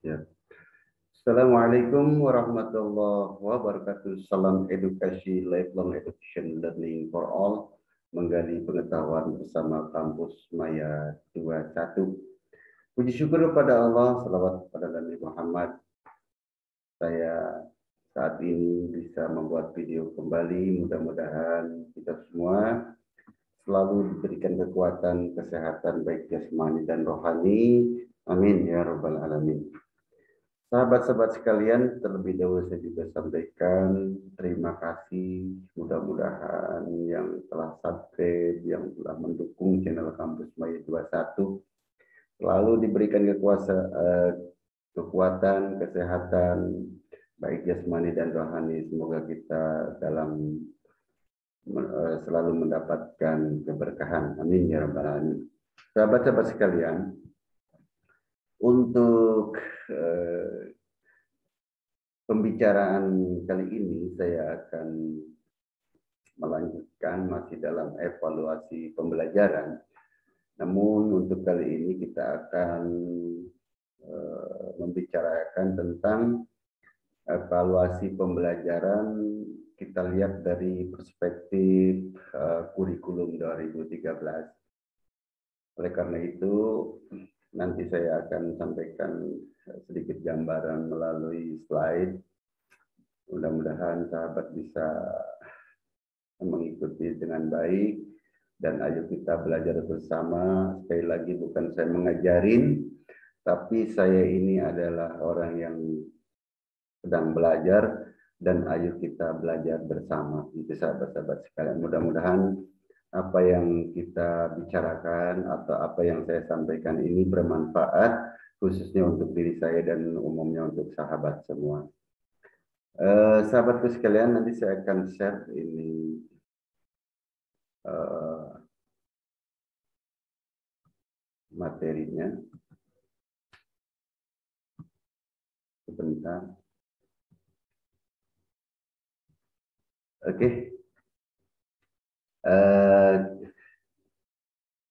Ya. Assalamualaikum warahmatullahi wabarakatuh. Salam edukasi, lifelong education learning for all. Menggali pengetahuan bersama Kampus Maya 21. Puji syukur kepada Allah, salawat kepada Nabi Muhammad. Saya saat ini bisa membuat video kembali. Mudah-mudahan kita semua selalu diberikan kekuatan, kesehatan baik jasmani dan rohani. Amin ya rabbal alamin. Sahabat-sahabat sekalian, terlebih dahulu saya juga sampaikan terima kasih. Mudah-mudahan yang telah subscribe, yang telah mendukung channel Kampus Maya 21 selalu diberikan kekuatan, kesehatan, baik jasmani dan rohani. Semoga kita selalu mendapatkan keberkahan. Amin ya rabbal alamin. Sahabat-sahabat sekalian, untuk pembicaraan kali ini saya akan melanjutkan masih dalam evaluasi pembelajaran. Namun untuk kali ini kita akan membicarakan tentang evaluasi pembelajaran. Kita lihat dari perspektif kurikulum 2013. Oleh karena itu, nanti saya akan sampaikan sedikit gambaran melalui slide. Mudah-mudahan sahabat bisa mengikuti dengan baik. Dan ayo kita belajar bersama. Sekali lagi bukan saya mengajarin, tapi saya ini adalah orang yang sedang belajar. Dan ayo kita belajar bersama. Itu sahabat-sahabat sekalian. Mudah-mudahan apa yang kita bicarakan atau apa yang saya sampaikan ini bermanfaat, khususnya untuk diri saya dan umumnya untuk sahabat semua. Sahabatku sekalian, nanti saya akan share ini materinya. Sebentar. Oke.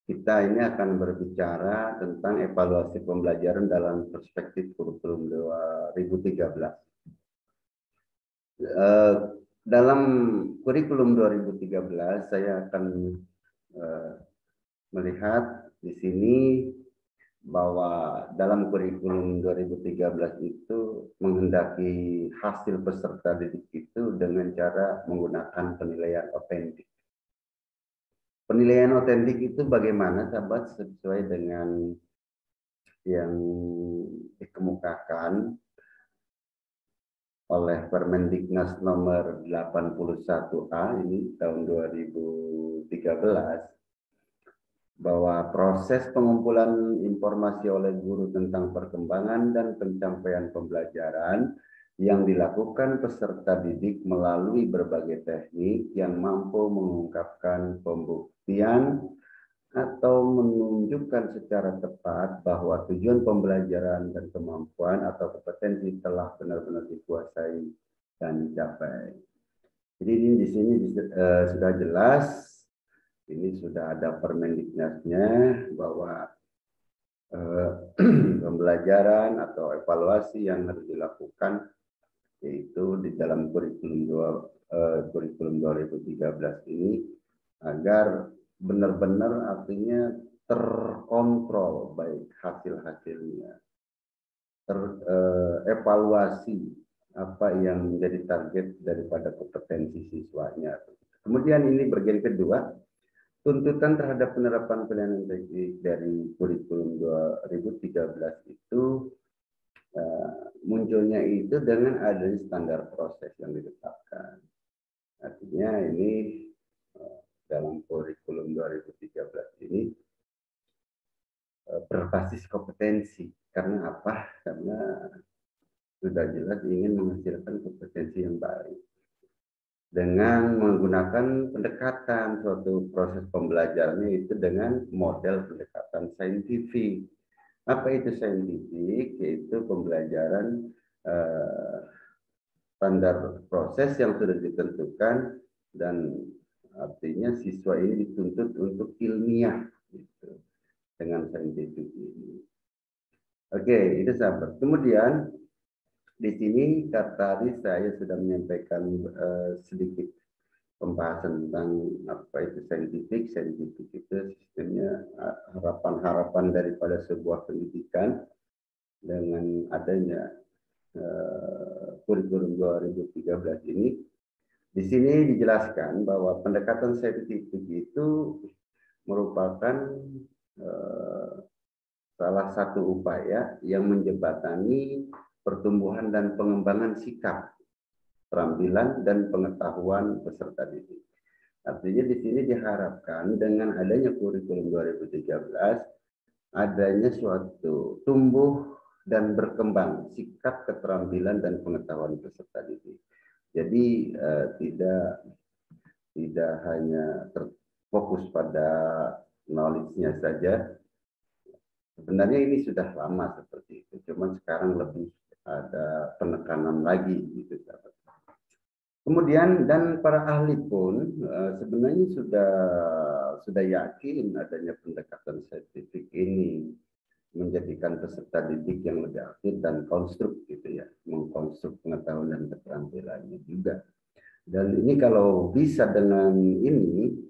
Kita ini akan berbicara tentang evaluasi pembelajaran dalam perspektif kurikulum 2013. Dalam kurikulum 2013 saya akan melihat di sini bahwa dalam kurikulum 2013 itu menghendaki hasil peserta didik itu dengan cara menggunakan penilaian otentik. Penilaian otentik itu bagaimana, sahabat, sesuai dengan yang dikemukakan oleh Permendiknas nomor 81A ini tahun 2013, bahwa proses pengumpulan informasi oleh guru tentang perkembangan dan pencapaian pembelajaran yang dilakukan peserta didik melalui berbagai teknik yang mampu mengungkapkan pembuktian atau menunjukkan secara tepat bahwa tujuan pembelajaran dan kemampuan atau kompetensi telah benar-benar dikuasai dan dicapai. Jadi ini di sini sudah jelas. Ini sudah ada Permendiknasnya bahwa pembelajaran atau evaluasi yang harus dilakukan yaitu di dalam kurikulum 2013 ini agar benar-benar artinya terkontrol baik hasil-hasilnya, terevaluasi apa yang menjadi target daripada kompetensi siswanya. Kemudian ini bagian kedua, tuntutan terhadap penerapan pelayanan teknik dari kurikulum 2013 itu munculnya itu dengan adanya standar proses yang ditetapkan. Artinya ini dalam kurikulum 2013 ini berbasis kompetensi. Karena apa? Karena sudah jelas ingin menghasilkan kompetensi yang baik. Dengan menggunakan pendekatan suatu proses pembelajarannya itu dengan model pendekatan saintifik. Apa itu saintifik? Yaitu pembelajaran standar proses yang sudah ditentukan dan artinya siswa ini dituntut untuk ilmiah gitu, dengan saintifik ini. Oke, itu sahabat. Kemudian di sini tadi saya sudah menyampaikan sedikit pembahasan tentang apa itu saintifik. Saintifik itu sistemnya harapan-harapan daripada sebuah pendidikan dengan adanya kurikulum 2013 ini. Di sini dijelaskan bahwa pendekatan saintifik itu merupakan eh, salah satu upaya yang menjembatani pertumbuhan dan pengembangan sikap, keterampilan, dan pengetahuan peserta didik. Artinya di sini diharapkan dengan adanya kurikulum 2013, adanya suatu tumbuh dan berkembang sikap, keterampilan, dan pengetahuan peserta didik. Jadi tidak hanya terfokus pada knowledge-nya saja. Sebenarnya ini sudah lama seperti itu, cuman sekarang lebih ada penekanan lagi gitu. Kemudian dan para ahli pun sebenarnya sudah yakin adanya pendekatan saintifik ini menjadikan peserta didik yang lebih aktif dan konstruk gitu ya, mengkonstruk pengetahuan dan keterampilannya juga. Dan ini kalau bisa dengan ini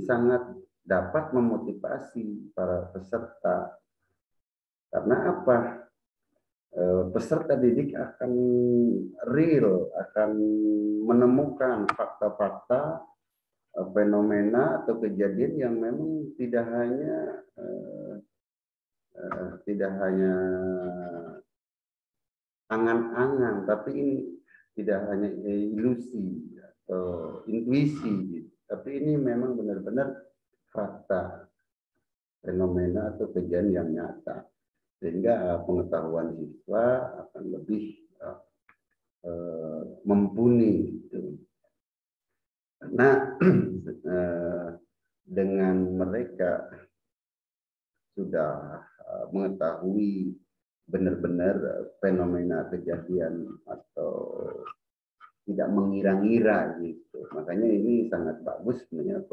sangat dapat memotivasi para peserta. Karena apa? Peserta didik akan real, akan menemukan fakta-fakta, fenomena atau kejadian yang memang tidak hanya angan-angan, tapi ini tidak hanya ilusi atau intuisi, tapi ini memang benar-benar fakta, fenomena atau kejadian yang nyata, sehingga pengetahuan siswa akan lebih mumpuni. Gitu. Karena dengan mereka sudah mengetahui benar-benar fenomena kejadian atau tidak mengira-ngira gitu. Makanya ini sangat bagus sebenarnya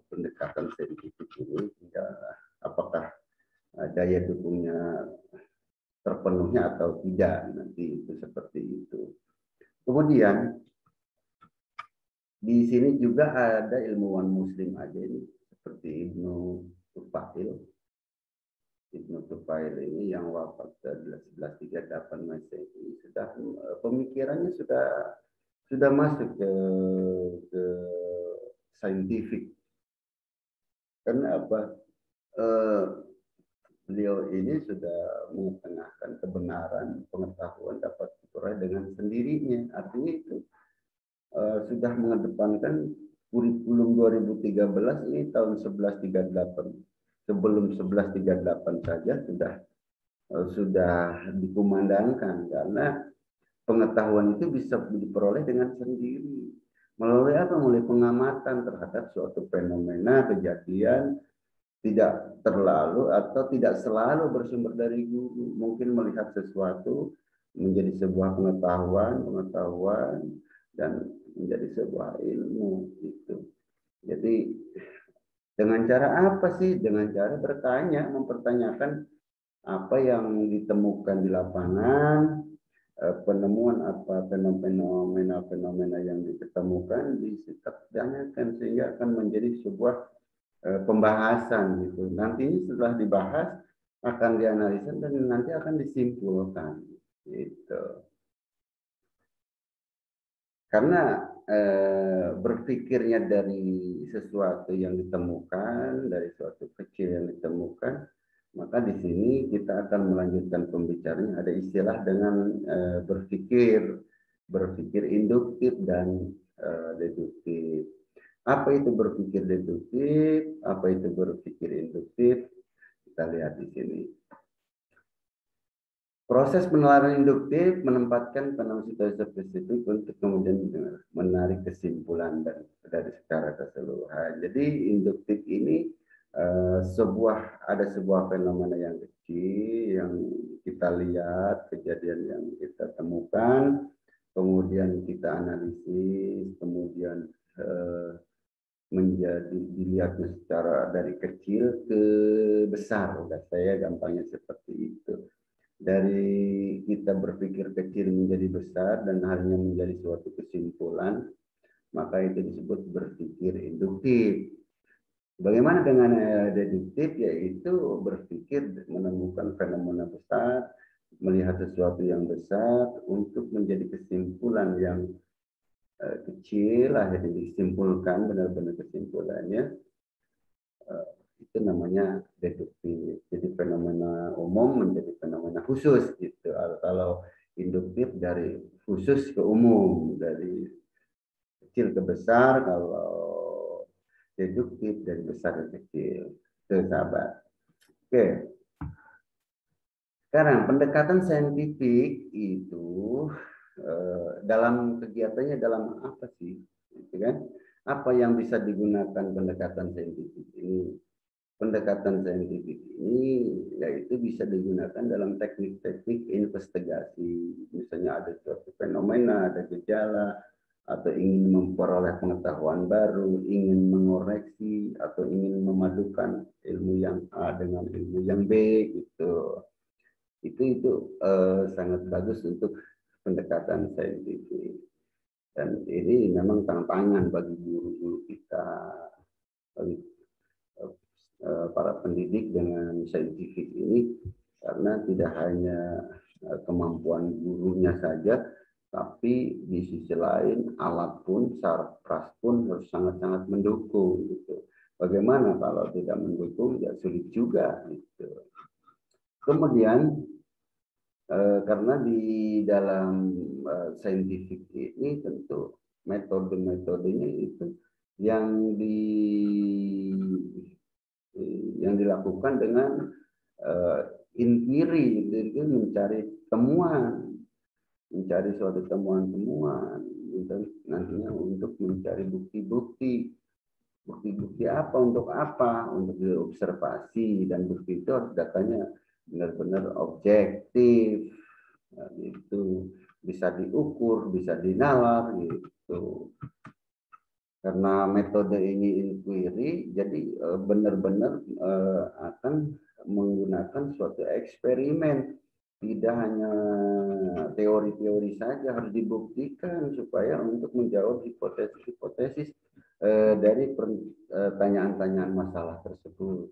pendekatan saintifik ini. Apakah daya dukungnya terpenuhnya atau tidak, nanti itu seperti itu. Kemudian di sini juga ada ilmuwan muslim aja ini seperti Ibnu Tufail. Ibnu Tufail ini yang wafat 1138 Masehi, sudah pemikirannya sudah masuk ke saintifik. Karena apa? Beliau ini sudah mengetengahkan kebenaran pengetahuan dapat diperoleh dengan sendirinya. Artinya itu sudah mengedepankan kurikulum 2013 ini tahun 1138. Sebelum 1138 saja sudah dikumandangkan, karena pengetahuan itu bisa diperoleh dengan sendiri. Melalui apa? Melalui pengamatan terhadap suatu fenomena, kejadian, tidak terlalu atau tidak selalu bersumber dari guru. Mungkin melihat sesuatu menjadi sebuah pengetahuan dan menjadi sebuah ilmu itu. Jadi dengan cara apa sih? Dengan cara bertanya, mempertanyakan apa yang ditemukan di lapangan, penemuan apa fenomena yang ditemukan ditanyakan, sehingga akan menjadi sebuah pembahasan gitu. Nantinya setelah dibahas akan dianalisa dan nanti akan disimpulkan gitu. Karena berpikirnya dari sesuatu yang ditemukan, dari suatu kecil yang ditemukan, maka di sini kita akan melanjutkan pembicaraan. Ada istilah dengan berpikir induktif dan deduktif. Apa itu berpikir deduktif? Apa itu berpikir induktif? Kita lihat di sini. Proses penelaran induktif menempatkan fenomena situasi spesifik untuk kemudian menarik kesimpulan dari secara keseluruhan. Jadi induktif ini ada sebuah fenomena yang kecil yang kita lihat, kejadian yang kita temukan, kemudian kita analisis, kemudian menjadi dilihatnya secara dari kecil ke besar. Udah saya gampangnya seperti itu. Dari kita berpikir kecil menjadi besar dan akhirnya menjadi suatu kesimpulan, maka itu disebut berpikir induktif. Bagaimana dengan deduktif? Yaitu berpikir menemukan fenomena besar, melihat sesuatu yang besar untuk menjadi kesimpulan yang kecil, akhirnya disimpulkan benar-benar kesimpulannya. Itu namanya deduktif. Jadi fenomena umum menjadi fenomena khusus gitu. Kalau induktif dari khusus ke umum, dari kecil ke besar. Kalau deduktif dari besar ke kecil. Itu sahabat. Oke. Sekarang pendekatan saintifik itu dalam kegiatannya dalam apa sih? Gitu kan? Apa yang bisa digunakan pendekatan saintifik ini? Pendekatan saintifik ini yaitu bisa digunakan dalam teknik-teknik investigasi. Misalnya ada suatu fenomena, ada gejala, atau ingin memperoleh pengetahuan baru, ingin mengoreksi, atau ingin memadukan ilmu yang A dengan ilmu yang B, gitu. Itu sangat bagus untuk pendekatan saintifik. Dan ini memang tantangan bagi guru-guru kita, bagi para pendidik dengan saintifik ini, karena tidak hanya kemampuan gurunya saja, tapi di sisi lain alat pun, sarpras pun harus sangat-sangat mendukung. Gitu. Bagaimana kalau tidak mendukung, ya sulit juga. Gitu. Kemudian karena di dalam saintifik ini tentu metode-metodenya itu yang dilakukan dengan inquiry, itu mencari temuan, mencari suatu temuan-temuan, nantinya untuk mencari bukti-bukti. Bukti-bukti apa, untuk apa? Untuk diobservasi, dan bukti itu harus datanya benar-benar objektif. Nah, itu bisa diukur, bisa dinalar gitu. Karena metode ini inquiry, jadi benar-benar akan menggunakan suatu eksperimen. Tidak hanya teori-teori saja, harus dibuktikan supaya untuk menjawab hipotesis-hipotesis dari pertanyaan-tanyaan masalah tersebut.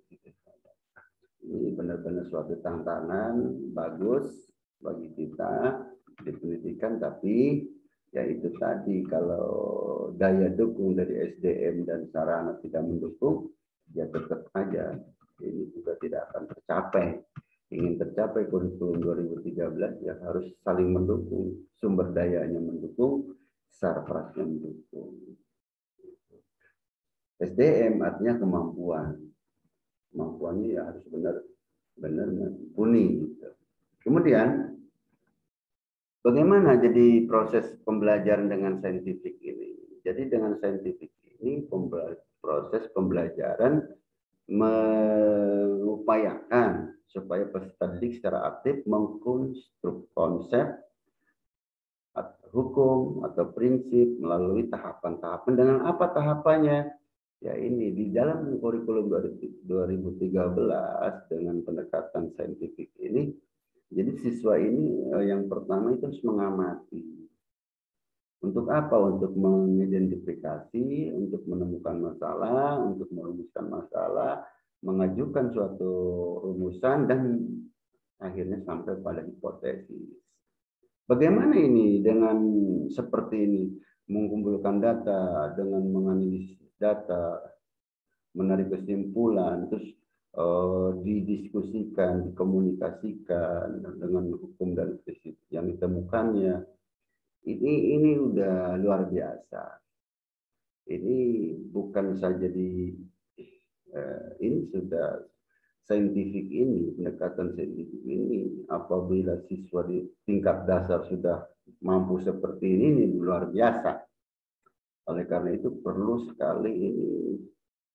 Ini benar-benar suatu tantangan bagus bagi kita di pendidikan, tapi ya itu tadi, kalau daya dukung dari SDM dan sarana tidak mendukung, ya tetap aja ini juga tidak akan tercapai. Ingin tercapai kurikulum 2013 ya harus saling mendukung, sumber dayanya mendukung, sarprasnya mendukung. SDM artinya kemampuan. Kemampuannya ya harus benar-benar mumpuni. Gitu. Kemudian bagaimana jadi proses pembelajaran dengan saintifik ini? Jadi dengan saintifik ini proses pembelajaran mengupayakan supaya peserta didik secara aktif mengkonstruk konsep atau hukum atau prinsip melalui tahapan-tahapan. Dengan apa tahapannya? Ya ini di dalam kurikulum 2013 dengan pendekatan saintifik ini. Jadi siswa ini yang pertama itu harus mengamati. Untuk apa? Untuk mengidentifikasi, untuk menemukan masalah, untuk merumuskan masalah, mengajukan suatu rumusan, dan akhirnya sampai pada hipotesis. Bagaimana ini dengan seperti ini? Mengumpulkan data, dengan menganalisis data, menarik kesimpulan, terus didiskusikan, dikomunikasikan dengan hukum dan prinsip yang ditemukannya. Ini udah luar biasa. Ini bukan saja ini sudah saintifik ini, pendekatan saintifik ini, apabila siswa di tingkat dasar sudah mampu seperti ini luar biasa. Oleh karena itu perlu sekali ini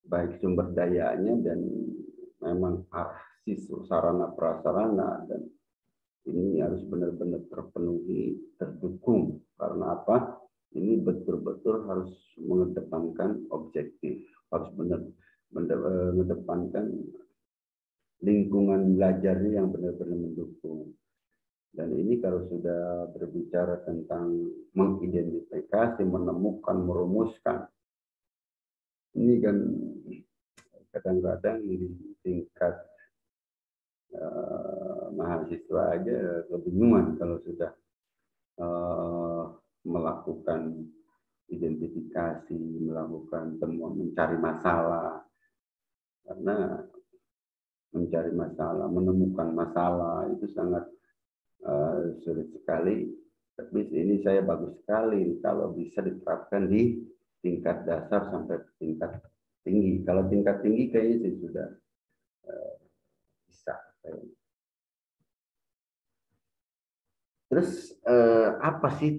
baik sumber dayanya dan memang sarana prasarana, dan ini harus benar-benar terpenuhi, terdukung. Karena apa? Ini betul-betul harus mengedepankan objektif. belajarnya yang benar-benar mendukung. Dan ini kalau sudah berbicara tentang mengidentifikasi, menemukan, merumuskan, ini kan kadang-kadang di tingkat mahasiswa aja kebingungan kalau sudah melakukan identifikasi, melakukan temuan, mencari masalah. Karena mencari masalah, menemukan masalah itu sangat sulit sekali. Tapi ini saya bagus sekali kalau bisa diterapkan di tingkat dasar sampai tingkat tinggi. Kalau tingkat tinggi kayaknya sih sudah bisa. Terus apa sih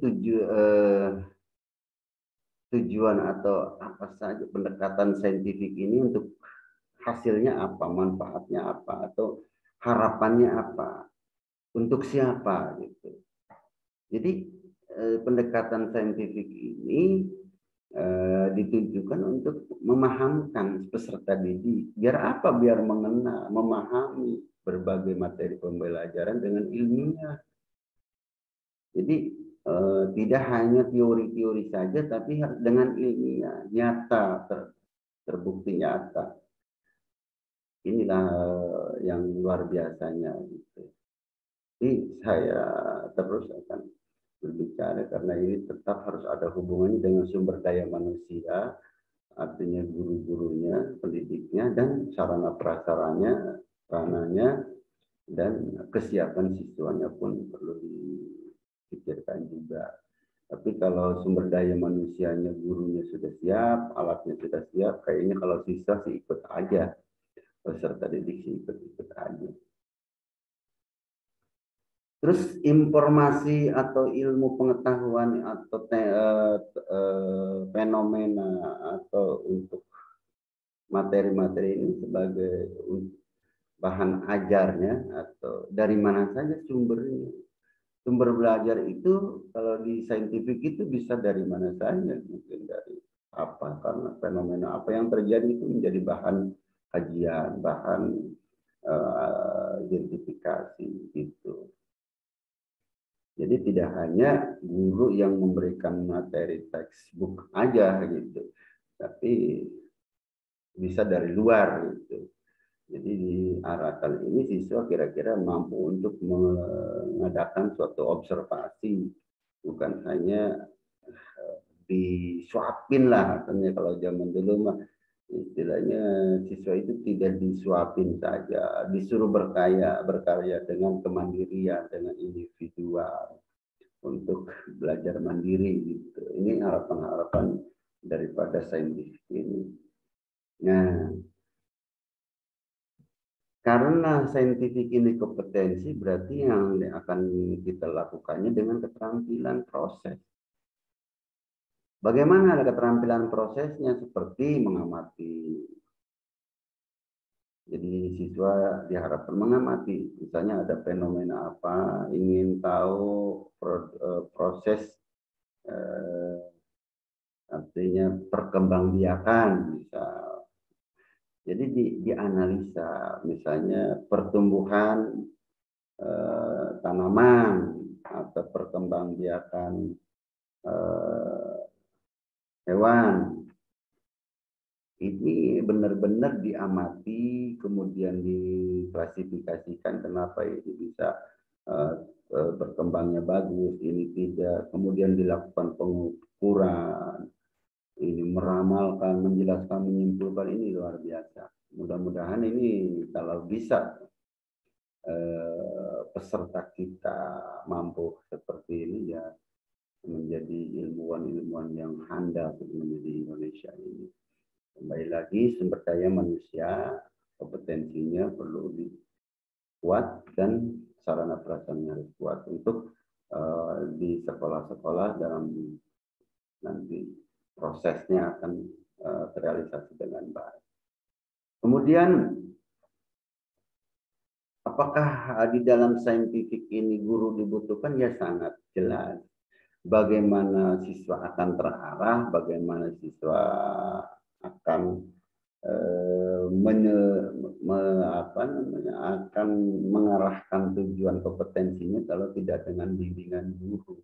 tujuan atau apa saja pendekatan saintifik ini, untuk hasilnya apa, manfaatnya apa, atau harapannya apa, untuk siapa gitu. Jadi pendekatan saintifik ini ditujukan untuk memahamkan peserta didik. Biar apa? Biar mengenal, memahami berbagai materi pembelajaran dengan ilmiah. Jadi tidak hanya teori-teori saja, tapi harus dengan ilmiah, nyata, terbukti nyata. Inilah yang luar biasanya. Gitu. Jadi saya terus akan berbicara karena ini tetap harus ada hubungannya dengan sumber daya manusia, artinya guru-gurunya, pendidiknya, dan sarana prasarannya, rananya, dan kesiapan siswanya pun perlu dipikirkan juga. Tapi kalau sumber daya manusianya, gurunya sudah siap, alatnya sudah siap, kayaknya kalau siswa sih ikut aja, peserta didik sih ikut-ikut aja. Terus informasi atau ilmu pengetahuan atau fenomena atau untuk materi-materi ini sebagai bahan ajarnya, atau dari mana saja sumbernya. Sumber belajar itu kalau di saintifik itu bisa dari mana saja, mungkin dari apa, karena fenomena apa yang terjadi itu menjadi bahan kajian, bahan identifikasi gitu. Jadi tidak hanya guru yang memberikan materi textbook aja gitu, tapi bisa dari luar gitu. Jadi diarahkan ini siswa kira-kira mampu untuk mengadakan suatu observasi, bukan hanya disuapin lah, katanya kalau zaman dulu mah istilahnya siswa itu tidak disuapin saja, disuruh berkarya dengan kemandirian, dengan individual untuk belajar mandiri gitu. Ini harapan-harapan daripada saintifik ini. Nah, karena saintifik ini kompetensi, berarti yang akan kita lakukannya dengan keterampilan proses. Bagaimana keterampilan prosesnya? Seperti mengamati. Jadi siswa diharapkan mengamati, misalnya ada fenomena apa, ingin tahu proses artinya perkembangbiakan misal. Jadi dianalisa, misalnya pertumbuhan tanaman atau perkembangbiakan hewan. Ini benar-benar diamati, kemudian diklasifikasikan kenapa ini bisa berkembangnya bagus, ini tidak. Kemudian dilakukan pengukuran, ini meramalkan, menjelaskan, menyimpulkan, ini luar biasa. Mudah-mudahan ini kalau bisa peserta kita mampu seperti ini, ya menjadi ilmuwan-ilmuwan yang handal menjadi Indonesia ini. Kembali lagi, sumber daya manusia, kompetensinya perlu dikuat dan sarana prasarana harus kuat untuk di sekolah-sekolah dalam nanti prosesnya akan terrealisasi dengan baik. Kemudian, apakah di dalam saintifik ini guru dibutuhkan? Ya sangat jelas. Bagaimana siswa akan terarah, bagaimana siswa akan akan mengarahkan tujuan kompetensinya kalau tidak dengan bimbingan guru.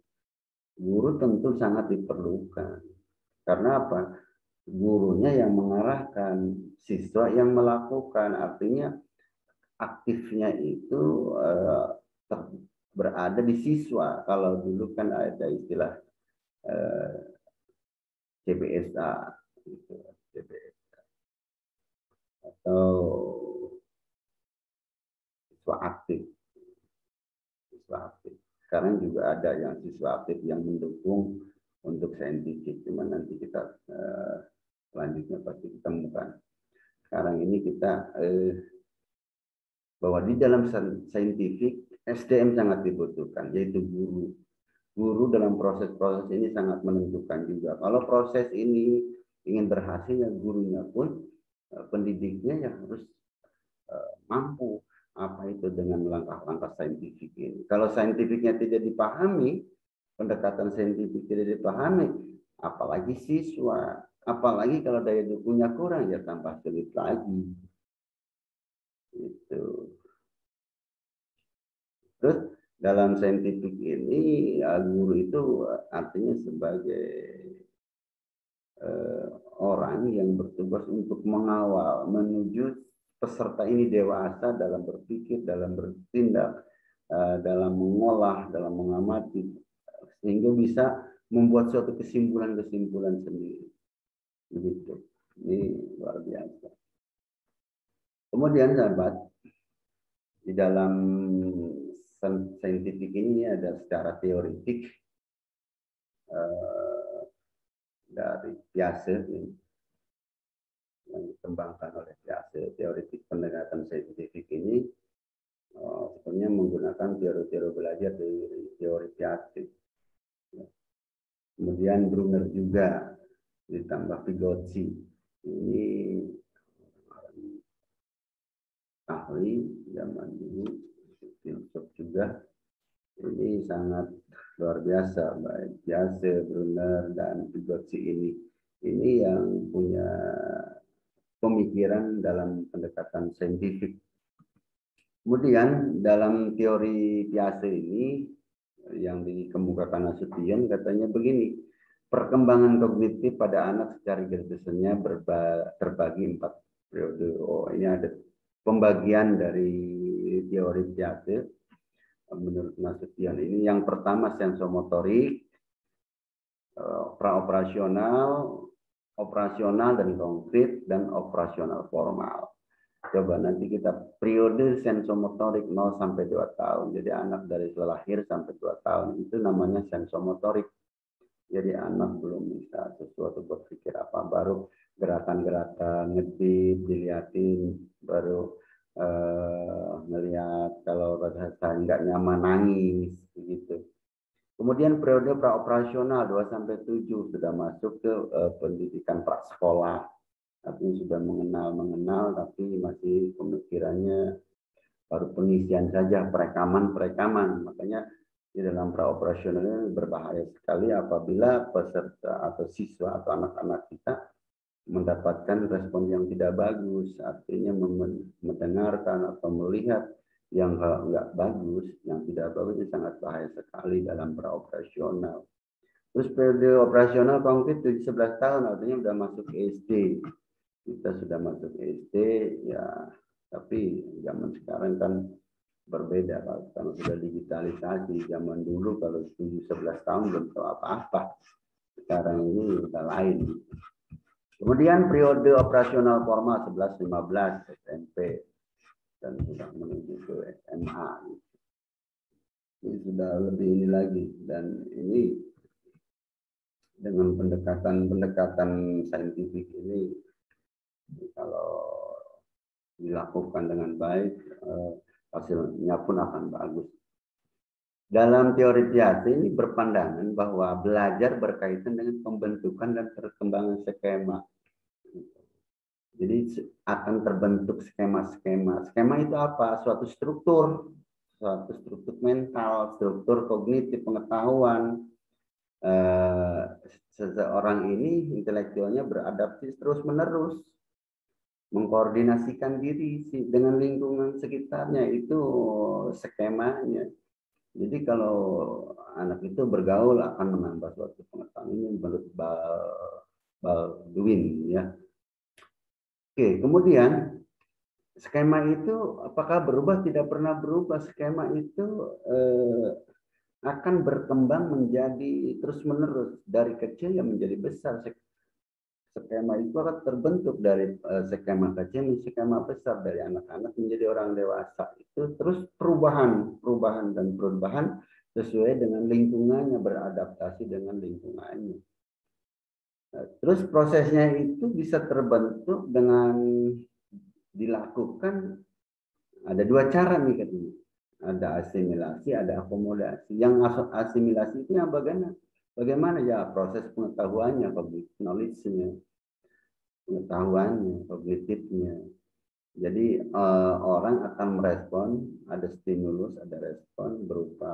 Guru tentu sangat diperlukan. Karena apa? Gurunya yang mengarahkan, siswa yang melakukan. Artinya aktifnya itu berada di siswa. Kalau dulu kan ada istilah CBSA, gitu, CBSA atau siswa aktif. Siswa aktif. Sekarang juga ada yang siswa aktif yang mendukung untuk saintifik. Cuma nanti kita selanjutnya pasti ditemukan. Sekarang ini kita bahwa di dalam saintifik SDM sangat dibutuhkan, yaitu guru. Guru dalam proses-proses ini sangat menentukan juga. Kalau proses ini ingin berhasil, ya gurunya pun pendidiknya yang harus mampu apa itu dengan langkah-langkah saintifik ini. Kalau saintifiknya tidak dipahami, pendekatan saintifik tidak dipahami, apalagi siswa, apalagi kalau daya dukungnya kurang, ya tambah sulit lagi. Itu. Terus dalam saintifik ini guru itu artinya sebagai orang yang bertugas untuk mengawal menuju peserta ini dewasa dalam berpikir, dalam bertindak, dalam mengolah, dalam mengamati, sehingga bisa membuat suatu kesimpulan-kesimpulan sendiri. Begitu. Ini luar biasa. Kemudian sahabat, di dalam saintifik ini ada secara teoritik dari Piaget yang dikembangkan oleh Piaget. Teoritik pendekatan saintifik ini sebenarnya menggunakan teori-teori belajar dari teori Piaget. Kemudian Brunner juga ditambah Vygotsky. Ini ahli zaman dulu, filsuf juga. Ini sangat luar biasa, baik Piaget, Brunner, dan Vygotsky ini. Ini yang punya pemikiran dalam pendekatan saintifik. Kemudian dalam teori Piaget ini yang dikemukakan Nasution katanya begini, perkembangan kognitif pada anak secara garis besarnya terbagi 4 periode. Oh, ini ada pembagian dari teori Piaget menurut Nasution ini. Yang pertama sensomotorik, praoperasional, operasional dan konkret, dan operasional formal. Coba nanti kita periode sensomotorik 0 sampai 2 tahun. Jadi anak dari lahir sampai 2 tahun itu namanya sensomotorik. Jadi anak belum bisa sesuatu berpikir apa, baru gerakan-gerakan ngedip, dilihatin, baru melihat kalau rasa nggak nyaman nangis begitu. Kemudian periode praoperasional 2 sampai 7 sudah masuk ke pendidikan prasekolah. Artinya sudah mengenal tapi masih pemikirannya baru pengisian saja, perekaman. Makanya di dalam praoperasional ini berbahaya sekali apabila peserta atau siswa atau anak-anak kita mendapatkan respon yang tidak bagus. Artinya mendengarkan atau melihat yang nggak bagus, yang tidak bagus itu sangat bahaya sekali dalam praoperasional. Terus periode operasional konkret 11 tahun, artinya sudah masuk SD. Kita sudah masuk SD, ya, tapi zaman sekarang kan berbeda, karena sudah digitalisasi. Zaman dulu kalau 11 tahun belum tahu apa-apa, sekarang ini udah lain. Kemudian periode operasional formal 11-15 SMP dan sudah menuju ke SMA. Ini sudah lebih ini lagi, dan ini dengan pendekatan saintifik ini kalau dilakukan dengan baik, hasilnya pun akan bagus. Dalam teori Piaget ini berpandangan bahwa belajar berkaitan dengan pembentukan dan perkembangan skema. Jadi akan terbentuk skema-skema. Skema itu apa? Suatu struktur mental, struktur kognitif, pengetahuan. Seseorang ini intelektualnya beradaptasi terus-menerus. mengkoordinasikan diri dengan lingkungan sekitarnya, itu skemanya. Jadi kalau anak itu bergaul akan menambah suatu pengetahuan, ini menurut Baldwin ya. Oke, kemudian skema itu apakah berubah? Tidak pernah berubah. Skema itu akan berkembang menjadi terus-menerus, dari kecil yang menjadi besar. Skema itu akan terbentuk dari skema kecil menjadi skema besar, dari anak-anak menjadi orang dewasa. Itu terus perubahan sesuai dengan lingkungannya, beradaptasi dengan lingkungannya. Nah, terus prosesnya itu bisa terbentuk dengan dilakukan, ada dua cara nih katanya. Ada asimilasi, ada akomodasi. Yang asimilasi itu yang bagaimana? Bagaimana ya proses pengetahuannya, public knowledge-nya, pengetahuannya, kognitifnya. Jadi orang akan merespon, ada stimulus, ada respon berupa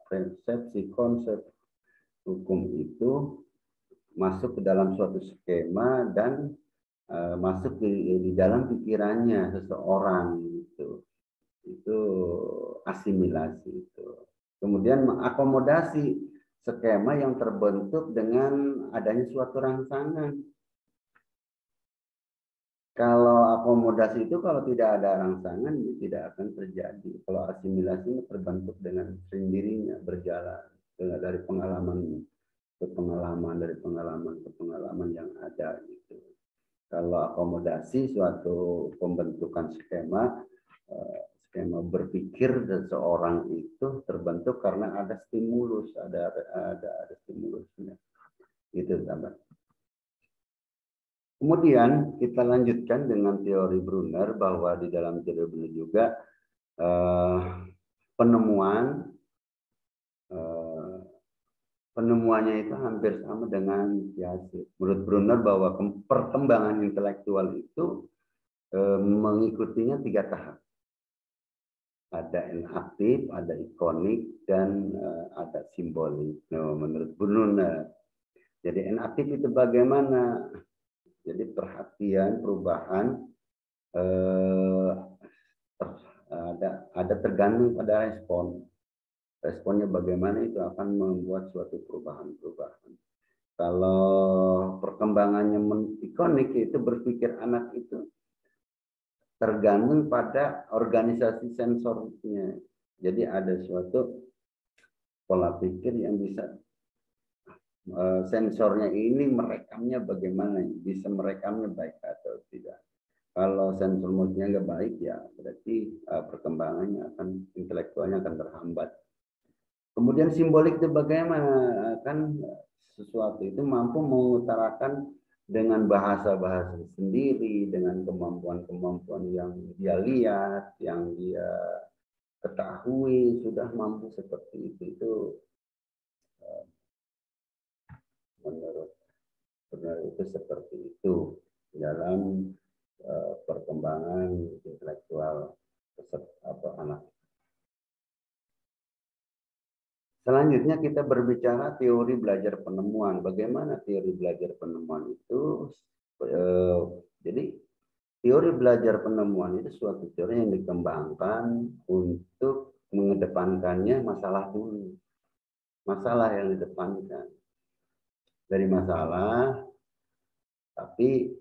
persepsi, konsep hukum itu masuk ke dalam suatu skema dan masuk di dalam pikirannya seseorang itu asimilasi itu. Kemudian mengakomodasi skema yang terbentuk dengan adanya suatu rangsangan. Kalau akomodasi itu kalau tidak ada rangsangan tidak akan terjadi. Kalau asimilasi terbentuk dengan sendirinya, berjalan dari pengalaman ke pengalaman, dari pengalaman ke pengalaman yang ada gitu. Kalau akomodasi suatu pembentukan skema berpikir seseorang itu terbentuk karena ada stimulus, ada stimulusnya. Gitu, sahabat. Kemudian kita lanjutkan dengan teori Brunner, bahwa di dalam teori Brunner juga penemuannya itu hampir sama dengan Piaget. Menurut Brunner bahwa perkembangan intelektual itu mengikutinya 3 tahap. Ada enaktif, ada ikonik, dan ada simbolik. Nah, menurut Brunner. Jadi enaktif itu bagaimana? Jadi perhatian, perubahan ada tergantung pada respon. Responnya bagaimana itu akan membuat suatu perubahan. Kalau perkembangannya ikonik itu berpikir anak itu tergantung pada organisasi sensornya. Jadi ada suatu pola pikir yang bisa sensornya ini merekamnya bagaimana, bisa merekamnya baik atau tidak. Kalau sensor moodnya nggak baik ya berarti perkembangannya intelektualnya akan terhambat. Kemudian simbolik itu bagaimana, kan sesuatu itu mampu mengutarakan dengan bahasa-bahasa sendiri, dengan kemampuan-kemampuan yang dia lihat, yang dia ketahui, sudah mampu seperti itu menurut benar itu seperti itu dalam perkembangan intelektual anak. Selanjutnya kita berbicara teori belajar penemuan. Bagaimana teori belajar penemuan itu? Jadi teori belajar penemuan itu suatu teori yang dikembangkan untuk mengedepankannya masalah dulu. Masalah yang didepankan. Dari masalah, tapi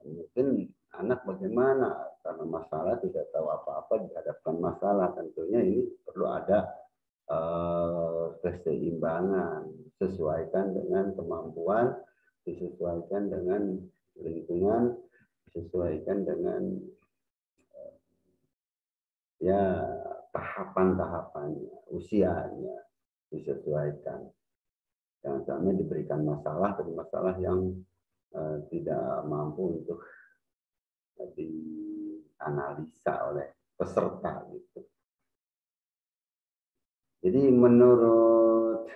mungkin anak bagaimana, karena masalah tidak tahu apa-apa dihadapkan masalah. Tentunya ini perlu ada keseimbangan, sesuaikan dengan kemampuan, disesuaikan dengan lingkungan, disesuaikan dengan ya tahapan-tahapannya, usianya disesuaikan. Jangan sampai diberikan masalah dari masalah yang tidak mampu untuk dianalisa oleh peserta gitu. Jadi menurut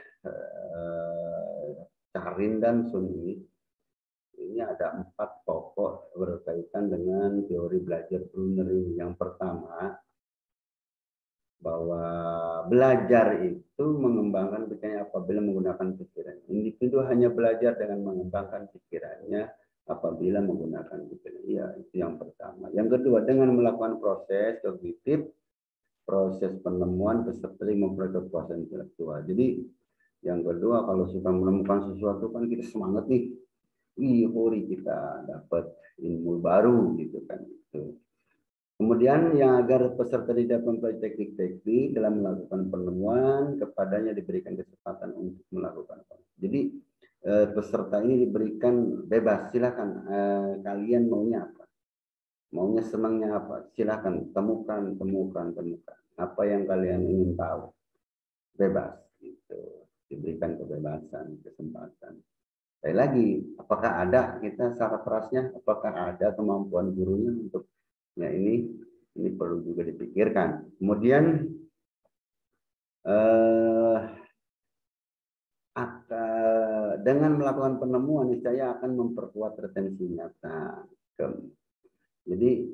Carin dan Sun ini ada 4 pokok berkaitan dengan teori belajar Brunner ini. Yang pertama, bahwa belajar itu mengembangkan pikirannya apabila menggunakan pikiran. Individu hanya belajar dengan mengembangkan pikirannya apabila menggunakan pikiran. Iya, Yang kedua, dengan melakukan proses kognitif, proses penemuan peserta memperoleh kepuasan intelektual. Jadi yang kedua, kalau sudah menemukan sesuatu kan kita semangat nih, euforia, kita dapat ilmu baru gitu kan. Itu. Kemudian yang agar peserta tidak mempelajari teknik-teknik dalam melakukan penemuan, kepadanya diberikan kesempatan untuk melakukan. Jadi peserta ini diberikan bebas, silakan kalian maunya apa, maunya senangnya apa, silakan temukan apa yang kalian ingin tahu, bebas gitu, diberikan kebebasan, kesempatan. Sekali lagi, apakah ada kita syarat kerasnya, apakah ada kemampuan gurunya untuk ya ini perlu juga dipikirkan. Kemudian dengan melakukan penemuan saya akan memperkuat retensi nyata. Jadi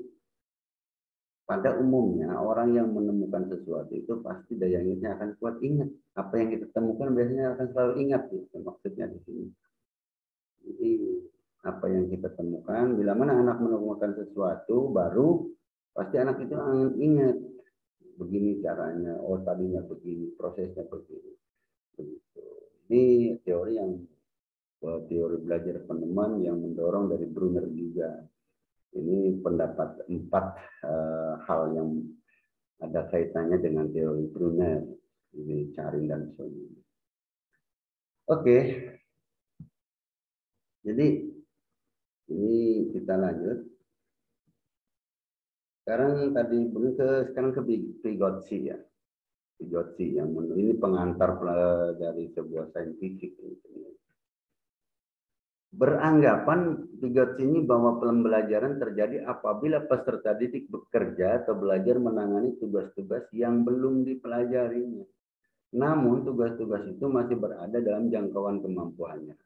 pada umumnya orang yang menemukan sesuatu itu pasti daya ingatnya akan kuat, ingat apa yang kita temukan biasanya akan selalu ingat gitu, maksudnya di sini. Jadi apa yang kita temukan, bila mana anak menemukan sesuatu baru, pasti anak itu akan ingat begini caranya, oh tadinya begini, prosesnya begini. Begitu. Ini teori belajar penemuan yang mendorong dari Brunner juga. Ini pendapat 4 hal yang ada kaitannya dengan teori Brunner, ini Charing dan Sony. Oke. Jadi ini kita lanjut. Sekarang ke Vygotsky ya. Vygotsky yang ini pengantar dari sebuah saintifik. Beranggapan Vygotsky ini bahwa pembelajaran terjadi apabila peserta didik bekerja atau belajar menangani tugas-tugas yang belum dipelajarinya. Namun tugas-tugas itu masih berada dalam jangkauan kemampuannya.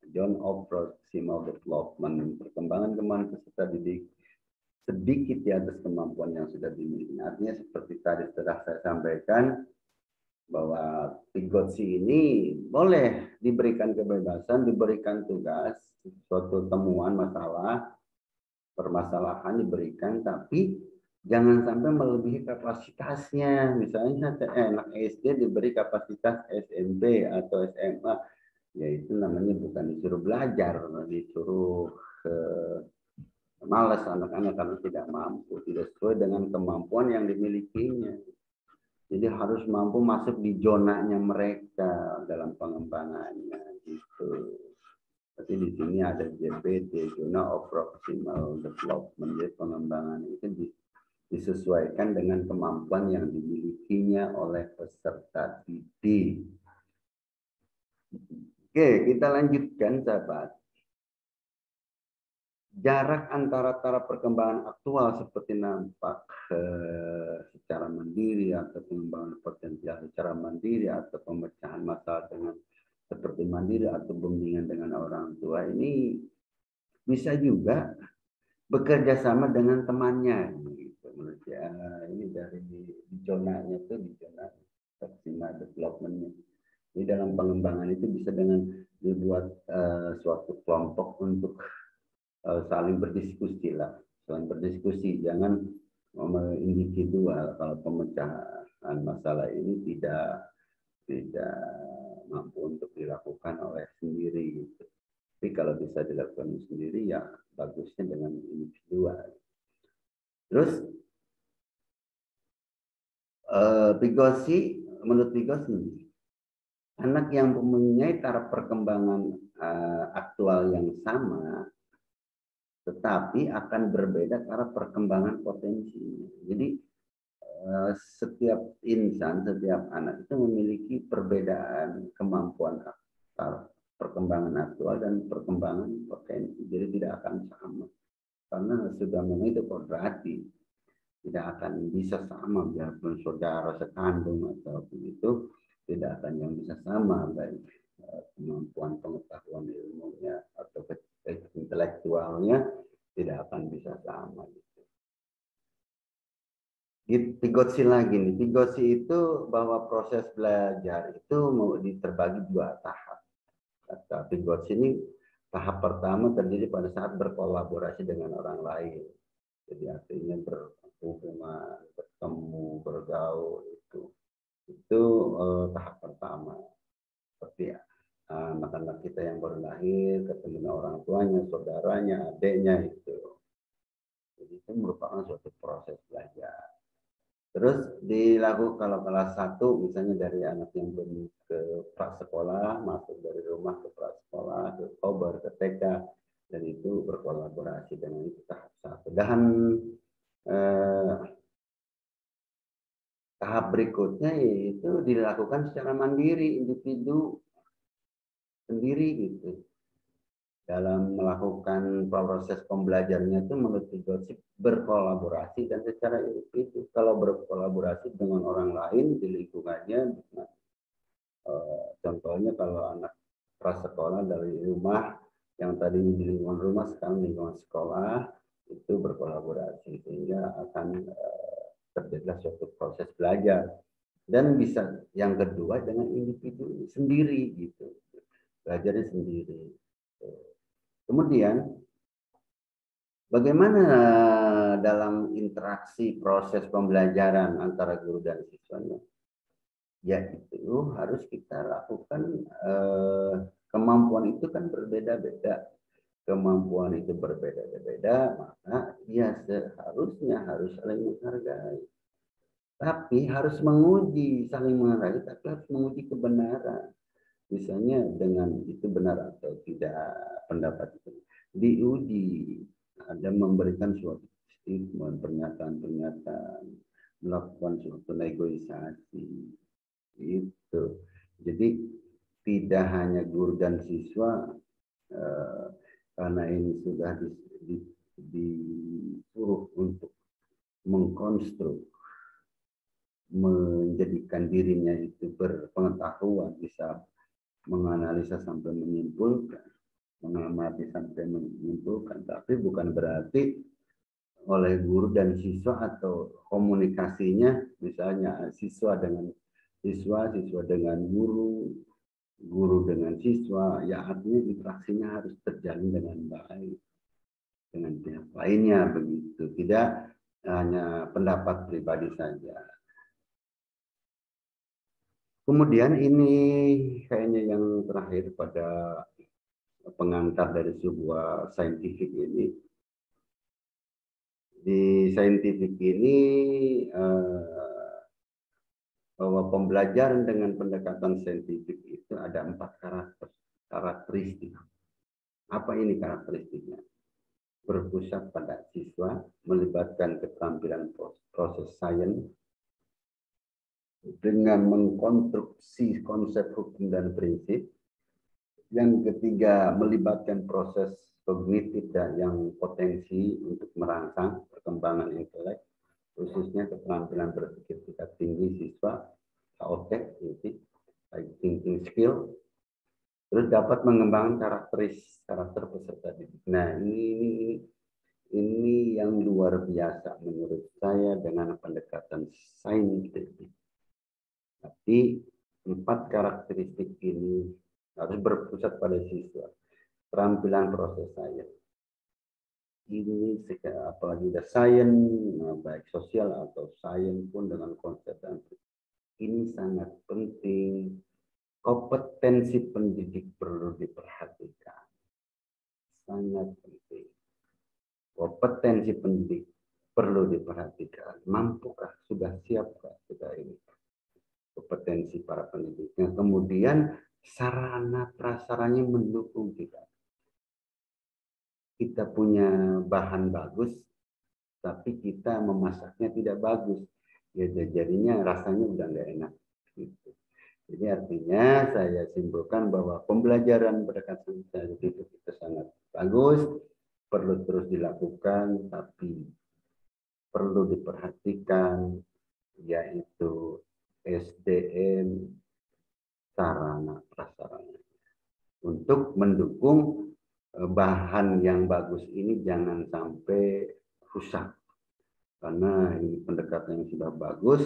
John of Proximal Development, perkembangan kemampuan peserta didik sedikit di atas kemampuan yang sudah dimiliki. Artinya seperti tadi sudah saya sampaikan bahwa Vygotsky ini boleh diberikan kebebasan, diberikan tugas, suatu temuan masalah, permasalahan diberikan, tapi jangan sampai melebihi kapasitasnya. Misalnya anak SD diberi kapasitas SMP atau SMA, yaitu namanya bukan disuruh belajar, disuruh malas anak-anak karena tidak mampu, tidak sesuai dengan kemampuan yang dimilikinya. Jadi harus mampu masuk di zonanya mereka dalam pengembangannya gitu. Tapi di sini ada JPD, Zona of Proximal Development. Jadi pengembangan itu disesuaikan dengan kemampuan yang dimilikinya oleh peserta didik. Oke, kita lanjutkan sahabat. Jarak antara taraf perkembangan aktual seperti nampak secara mandiri atau pengembangan potensial secara mandiri atau pemecahan masalah dengan seperti mandiri atau bimbingan dengan orang tua ini bisa juga bekerja sama dengan temannya. Gitu. Menurut saya ini dari di zonanya itu di zona optimal development-nya. Di dalam pengembangan itu bisa dengan dibuat suatu kelompok untuk saling berdiskusi lah, saling berdiskusi, jangan individual. Kalau pemecahan masalah ini tidak mampu untuk dilakukan oleh sendiri gitu. Tapi kalau bisa dilakukan sendiri ya bagusnya dengan individual. Terus menurut Vygotsky, anak yang mempunyai taraf perkembangan aktual yang sama tetapi akan berbeda karena perkembangan potensi. Jadi setiap insan, setiap anak itu memiliki perbedaan kemampuan perkembangan aktual dan perkembangan potensi. Jadi tidak akan sama. Karena sudah memang itu kodrati. Tidak akan bisa sama, biarpun saudara sekandung atau begitu, tidak akan yang bisa sama, baik kemampuan pengetahuan ilmunya atau intelektualnya tidak akan bisa sama. Vygotsky lagi nih, Vygotsky itu bahwa proses belajar itu mau terbagi 2 tahap. Kata Vygotsky ini tahap pertama terjadi pada saat berkolaborasi dengan orang lain. Jadi artinya berhubungan, bertemu, bergaul itu tahap pertama. Seperti anak-anak kita yang baru lahir ketemu dengan orang tuanya, saudaranya, adiknya itu. Jadi itu merupakan suatu proses belajar. Terus dilakukan kalau kelas 1 misalnya dari anak yang belum ke prasekolah, masuk dari rumah ke prasekolah, ke kober, ke TK, dan itu berkolaborasi dengan itu tahap 1. Dan tahap berikutnya yaitu dilakukan secara mandiri, individu sendiri gitu. Dalam melakukan proses pembelajarannya itu menurut Gosip berkolaborasi dan secara individu. Kalau berkolaborasi dengan orang lain di lingkungannya, contohnya kalau anak prasekolah dari rumah yang tadinya di lingkungan rumah sekarang lingkungan sekolah itu berkolaborasi sehingga akan terjadilah suatu proses belajar. Dan bisa yang kedua dengan individu sendiri gitu, belajarnya sendiri. Kemudian bagaimana dalam interaksi proses pembelajaran antara guru dan siswanya? Yaitu harus kita lakukan, kemampuan itu kan berbeda-beda. Kemampuan itu berbeda-beda, maka ya seharusnya harus saling menghargai. Tapi harus menguji, saling menghargai, tapi harus menguji kebenaran. Misalnya dengan itu benar atau tidak pendapat itu diuji, ada memberikan suatu statement, pernyataan-pernyataan, melakukan suatu negosiasi itu. Jadi tidak hanya guru dan siswa karena ini sudah disuruh untuk mengkonstruk, menjadikan dirinya itu berpengetahuan, bisa menganalisa sampai menyimpulkan, mengamati sampai menyimpulkan, tapi bukan berarti oleh guru dan siswa atau komunikasinya misalnya siswa dengan siswa, siswa dengan guru, guru dengan siswa, ya artinya interaksinya harus terjalin dengan baik dengan pihak lainnya begitu, tidak hanya pendapat pribadi saja. Kemudian ini kayaknya yang terakhir pada pengantar dari sebuah saintifik ini. Di saintifik ini bahwa pembelajaran dengan pendekatan saintifik itu ada 4 karakteristik. Apa ini karakteristiknya? Berpusat pada siswa, melibatkan keterampilan proses sains, dengan mengkonstruksi konsep hukum dan prinsip. Yang ketiga, melibatkan proses kognitif dan yang potensi untuk merangsang perkembangan intelek, khususnya keterampilan berpikir tingkat tinggi siswa, KOT, thinking skill. Terus dapat mengembangkan karakter peserta didik. Nah, ini yang luar biasa menurut saya dengan pendekatan saintifik. Tapi 4 karakteristik ini harus berpusat pada siswa. Keterampilan proses sains. Ini apalagi ada sains, baik sosial atau sains pun dengan konsep dan ini sangat penting. Kompetensi pendidik perlu diperhatikan. Sangat penting. Kompetensi pendidik perlu diperhatikan. Mampukah, sudah siapkah kita ini? Kompetensi para pendidiknya. Kemudian sarana prasaranya mendukung kita. Kita punya bahan bagus, tapi kita memasaknya tidak bagus. Ya, jadinya rasanya udah nggak enak. Gitu. Jadi artinya saya simpulkan bahwa pembelajaran berdasarkan saintifik itu sangat bagus, perlu terus dilakukan, tapi perlu diperhatikan, yaitu SDM, sarana prasarana. Untuk mendukung bahan yang bagus ini jangan sampai rusak. Karena ini pendekatan yang sudah bagus,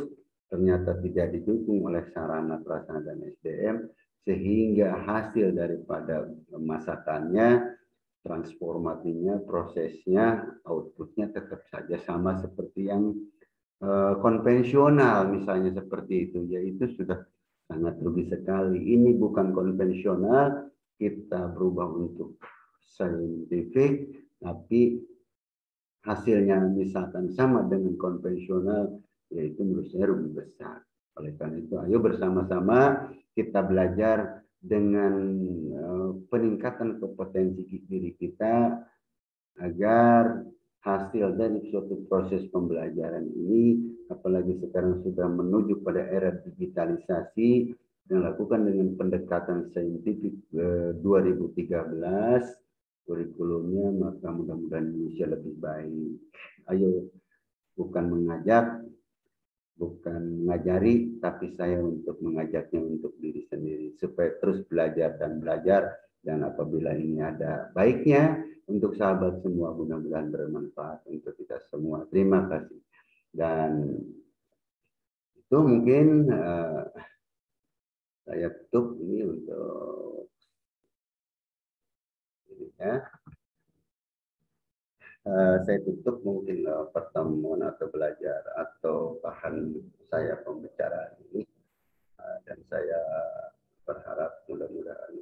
ternyata tidak didukung oleh sarana prasarana dan SDM, sehingga hasil daripada masakannya transformasinya, prosesnya, outputnya tetap saja sama seperti yang konvensional, misalnya seperti itu, yaitu sudah sangat rugi sekali. Ini bukan konvensional, kita berubah untuk saintifik, tapi hasilnya misalkan sama dengan konvensional, yaitu menurut saya rugi besar. Oleh karena itu, ayo bersama-sama kita belajar dengan peningkatan kompetensi diri kita agar hasil dari suatu proses pembelajaran ini, apalagi sekarang sudah menuju pada era digitalisasi, dilakukan dengan pendekatan saintifik 2013, kurikulumnya, maka mudah-mudahan Indonesia lebih baik. Ayo, bukan mengajak, bukan mengajari, tapi saya untuk mengajaknya untuk diri sendiri, supaya terus belajar dan belajar, dan apabila ini ada baiknya untuk sahabat semua, mudah-mudahan bermanfaat untuk kita semua. Terima kasih. Dan itu mungkin saya tutup ini untuk ini ya. Saya tutup mungkin pertemuan atau belajar atau bahan saya pembicaraan ini. Dan saya berharap mudah-mudahan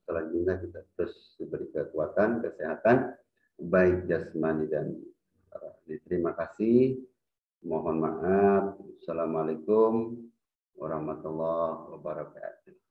selanjutnya kita terus diberi kekuatan, kesehatan, baik jasmani dan rohani. Terima kasih. Mohon maaf. Assalamualaikum warahmatullahi wabarakatuh.